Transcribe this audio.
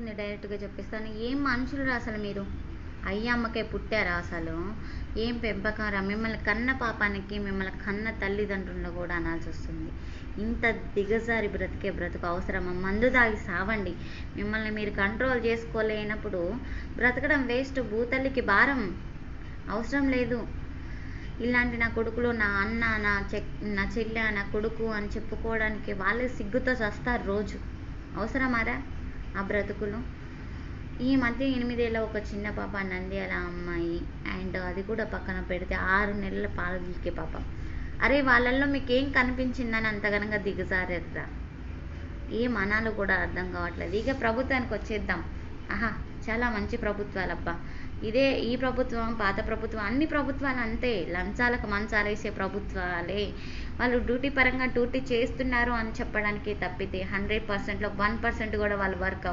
ఏముంది డైరెక్ట్గా చెప్పేస్తాను. ఏం మనుషులు అసలు మీరు? అయ్యమ్మకే పుట్టారా అసలు? ఏం పెంపకం రా? మిమ్మల్ని కన్న పాపానికి మిమ్మల్ని కన్న తల్లిదండ్రులను కూడా అనాల్సి వస్తుంది. ఇంత దిగజారి బ్రతికే బ్రతుకు అవసరమా? మందు తాగి సావండి. మిమ్మల్ని మీరు కంట్రోల్ చేసుకోలేనప్పుడు బ్రతకడం వేస్ట్. భూతల్లికి భారం అవసరం లేదు. ఇలాంటి నా కొడుకులు, నా అన్న, నా చెల్లె, నా కొడుకు అని చెప్పుకోవడానికి వాళ్ళే సిగ్గుతో చస్తారు రోజు. అవసరమారా ఆ బ్రతుకులు? ఈ మధ్య 8 ఏళ్ళ ఒక చిన్న పాప, నంద్యాల అమ్మాయి, అండ్ అది కూడా పక్కన పెడితే 6 నెలల పాలకి పాప. అరే వాళ్ళల్లో మీకేం కనిపించిందని అంతగనంగా దిగజారేద్దా? ఏం అనాలో కూడా అర్థం కావట్లేదు. ఇక ప్రభుత్వానికి వచ్చేద్దాం. ఆహా, చాలా మంచి ప్రభుత్వాలబ్బా. ఈ ప్రభుత్వం, పాత ప్రభుత్వం, అన్ని ప్రభుత్వాలు అంతే. లంచాలకు మంచాలేసే ప్రభుత్వాలే. వాళ్ళు డ్యూటీ పరంగా డ్యూటీ చేస్తున్నారు అని చెప్పడానికి తప్పితే 100%లో 1% కూడా వాళ్ళు వర్క్